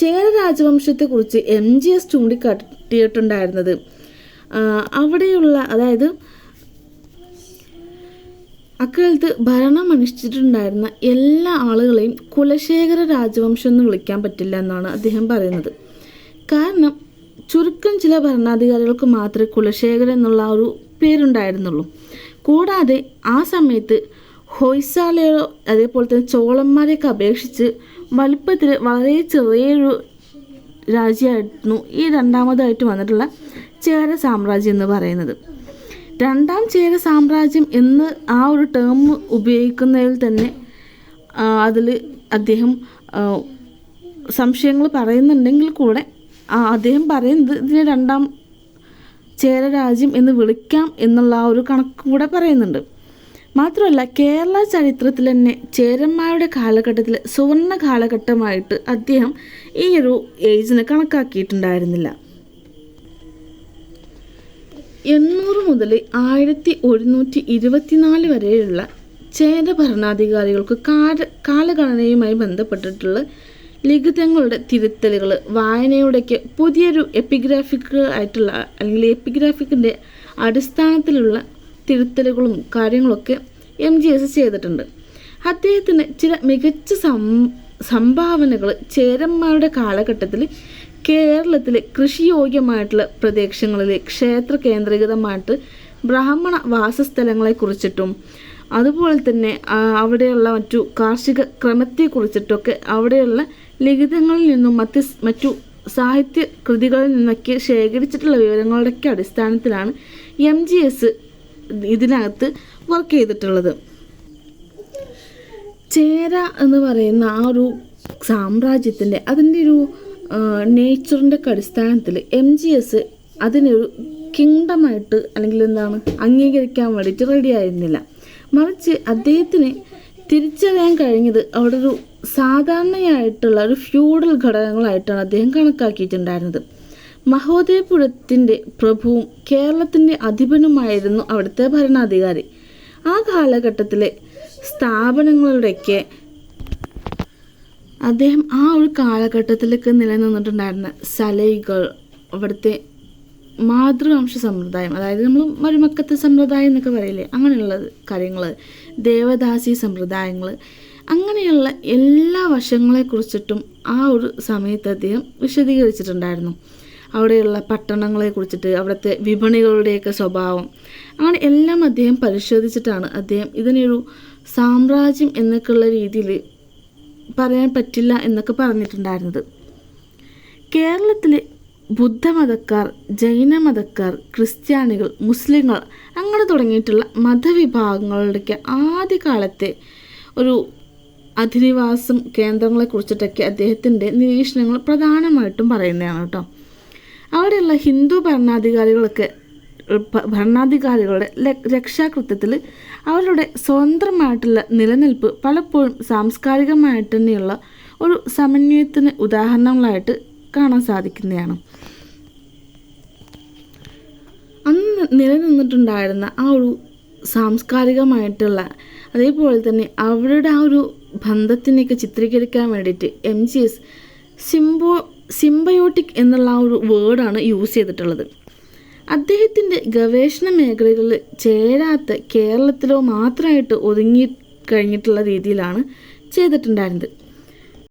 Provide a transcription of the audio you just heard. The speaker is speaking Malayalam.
ചേര രാജവംശത്തെക്കുറിച്ച് MGS ചൂണ്ടിക്കാട്ടിയിട്ടുണ്ടായിരുന്നത് അവിടെയുള്ള, അതായത് അക്കാലത്ത് ഭരണം അനുഷ്ഠിച്ചിട്ടുണ്ടായിരുന്ന എല്ലാ ആളുകളെയും കുലശേഖര രാജവംശം എന്ന് വിളിക്കാൻ പറ്റില്ല എന്നാണ് അദ്ദേഹം പറയുന്നത്. കാരണം ചുരുക്കം ചില ഭരണാധികാരികൾക്ക് മാത്രമേ കുലശേഖരൻ എന്നുള്ള ഒരു പേരുണ്ടായിരുന്നുള്ളൂ. കൂടാതെ ആ സമയത്ത് ഹൊയ്സാലയോ അതേപോലെ തന്നെ ചോളന്മാരെയൊക്കെ അപേക്ഷിച്ച് വലുപ്പത്തിൽ വളരെ ചെറിയൊരു രാജ്യമായിരുന്നു ഈ രണ്ടാമതായിട്ട് വന്നിട്ടുള്ള ചേര സാമ്രാജ്യം എന്ന് പറയുന്നത്. രണ്ടാം ചേര സാമ്രാജ്യം എന്ന് ആ ഒരു ടേം ഉപയോഗിക്കുന്നതിൽ തന്നെ അതിൽ അദ്ദേഹം സംശയങ്ങൾ പറയുന്നുണ്ടെങ്കിൽ കൂടെ അദ്ദേഹം പറയുന്നത് ഇതിനെ രണ്ടാം ചേര രാജ്യം എന്ന് വിളിക്കാം എന്നുള്ള ആ ഒരു കണക്ക് കൂടെ പറയുന്നുണ്ട്. മാത്രമല്ല കേരള ചരിത്രത്തിൽ തന്നെ ചേരന്മാരുടെ കാലഘട്ടത്തിൽ സുവർണ കാലഘട്ടമായിട്ട് അദ്ദേഹം ഈ ഒരു ഏജിനെ കണക്കാക്കിയിട്ടുണ്ടായിരുന്നില്ല. 800 മുതൽ 1124 വരെയുള്ള ചേര ഭരണാധികാരികൾക്ക് കാലഗണനയുമായി ബന്ധപ്പെട്ടിട്ടുള്ള ലിഖിതങ്ങളുടെ തിരുത്തലുകൾ, വായനയുടെയൊക്കെ പുതിയൊരു എപ്പിഗ്രാഫിക് ആയിട്ടുള്ള അല്ലെങ്കിൽ എപ്പിഗ്രാഫിക്കിൻ്റെ അടിസ്ഥാനത്തിലുള്ള തിരുത്തലുകളും കാര്യങ്ങളൊക്കെ MGS ചെയ്തിട്ടുണ്ട്. അദ്ദേഹത്തിന് ചില മികച്ച സംഭാവനകൾ ചേരന്മാരുടെ കാലഘട്ടത്തിൽ കേരളത്തിലെ കൃഷിയോഗ്യമായിട്ടുള്ള പ്രദേശങ്ങളിൽ ക്ഷേത്ര കേന്ദ്രീകൃതമായിട്ട് ബ്രാഹ്മണ വാസസ്ഥലങ്ങളെക്കുറിച്ചിട്ടും അതുപോലെ തന്നെ അവിടെയുള്ള മറ്റു കാർഷിക ക്രമത്തെക്കുറിച്ചിട്ടൊക്കെ അവിടെയുള്ള ലിഖിതങ്ങളിൽ നിന്നും മറ്റു സാഹിത്യ കൃതികളിൽ നിന്നൊക്കെ ശേഖരിച്ചിട്ടുള്ള വിവരങ്ങളുടെയൊക്കെ അടിസ്ഥാനത്തിലാണ് MGS ഇതിനകത്ത് വർക്ക് ചെയ്തിട്ടുള്ളത്. ചേര എന്ന് പറയുന്ന ആ ഒരു സാമ്രാജ്യത്തിൻ്റെ അതിൻ്റെ ഒരു നേച്ചറിൻ്റെ ഒക്കെ അടിസ്ഥാനത്തിൽ MGS അതിനൊരു കിങ്ഡമായിട്ട് അല്ലെങ്കിൽ എന്താണ് അംഗീകരിക്കാൻ വേണ്ടിയിട്ട് റെഡി ആയിരുന്നില്ല. മറിച്ച് അദ്ദേഹത്തിന് തിരിച്ചറിയാൻ കഴിഞ്ഞത് അവിടെ ഒരു സാധാരണയായിട്ടുള്ള ഒരു ഫ്യൂഡൽ ഘടകങ്ങളായിട്ടാണ് അദ്ദേഹം കണക്കാക്കിയിട്ടുണ്ടായിരുന്നത്. മഹോദയപുരത്തിൻ്റെ പ്രഭുവും കേരളത്തിൻ്റെ അധിപനുമായിരുന്നു അവിടുത്തെ ഭരണാധികാരി. ആ കാലഘട്ടത്തിലെ സ്ഥാപനങ്ങളുടെയൊക്കെ അദ്ദേഹം ആ ഒരു കാലഘട്ടത്തിലേക്ക് നിലനിന്നിട്ടുണ്ടായിരുന്ന സലൈകൾ, അവിടുത്തെ മാതൃവംശ സമ്പ്രദായം, അതായത് നമ്മൾ മരുമക്കത്തെ സമ്പ്രദായം എന്നൊക്കെ പറയില്ലേ, അങ്ങനെയുള്ള കാര്യങ്ങൾ, ദേവദാസി സമ്പ്രദായങ്ങൾ, അങ്ങനെയുള്ള എല്ലാ വശങ്ങളെക്കുറിച്ചിട്ടും ആ ഒരു സമയത്ത് അദ്ദേഹം വിശദീകരിച്ചിട്ടുണ്ടായിരുന്നു. അവിടെയുള്ള പട്ടണങ്ങളെക്കുറിച്ചിട്ട്, അവിടുത്തെ വിപണികളുടെയൊക്കെ സ്വഭാവം, അങ്ങനെ എല്ലാം അദ്ദേഹം പരിശോധിച്ചിട്ടാണ് അദ്ദേഹം ഇതിനൊരു സാമ്രാജ്യം എന്നൊക്കെയുള്ള രീതിയിൽ പറയാൻ പറ്റില്ല എന്നൊക്കെ പറഞ്ഞിട്ടുണ്ടായിരുന്നത്. കേരളത്തിലെ ബുദ്ധമതക്കാർ, ജൈനമതക്കാർ, ക്രിസ്ത്യാനികൾ, മുസ്ലിങ്ങൾ അങ്ങനെ തുടങ്ങിയിട്ടുള്ള മതവിഭാഗങ്ങളുടെയൊക്കെ ആദ്യകാലത്തെ ഒരു അധിനിവാസം കേന്ദ്രങ്ങളെക്കുറിച്ചിട്ടൊക്കെ അദ്ദേഹത്തിൻ്റെ നിരീക്ഷണങ്ങൾ പ്രധാനമായിട്ടും പറയുന്നതാണ് കേട്ടോ. അവിടെയുള്ള ഹിന്ദു ഭരണാധികാരികളുടെ രക്ഷാകൃത്യത്തിൽ അവരുടെ സ്വതന്ത്രമായിട്ടുള്ള നിലനിൽപ്പ് പലപ്പോഴും സാംസ്കാരികമായിട്ട് തന്നെയുള്ള ഒരു സമന്വയത്തിന് ഉദാഹരണങ്ങളായിട്ട് കാണാൻ സാധിക്കുന്നതാണ്. അന്ന് നിലനിന്നിട്ടുണ്ടായിരുന്ന ആ ഒരു സാംസ്കാരികമായിട്ടുള്ള അതേപോലെ തന്നെ അവരുടെ ആ ഒരു ബന്ധത്തിനെയൊക്കെ ചിത്രീകരിക്കാൻ വേണ്ടിയിട്ട് MGS സിംബയോട്ടിക് എന്നുള്ള ആ ഒരു വേർഡാണ് യൂസ് ചെയ്തിട്ടുള്ളത്. അദ്ദേഹത്തിൻ്റെ ഗവേഷണ മേഖലകളിൽ ചേരാത്ത കേരളത്തിലോ മാത്രമായിട്ട് ഒതുങ്ങി കഴിഞ്ഞിട്ടുള്ള രീതിയിലാണ് ചെയ്തിട്ടുണ്ടായിരുന്നത്.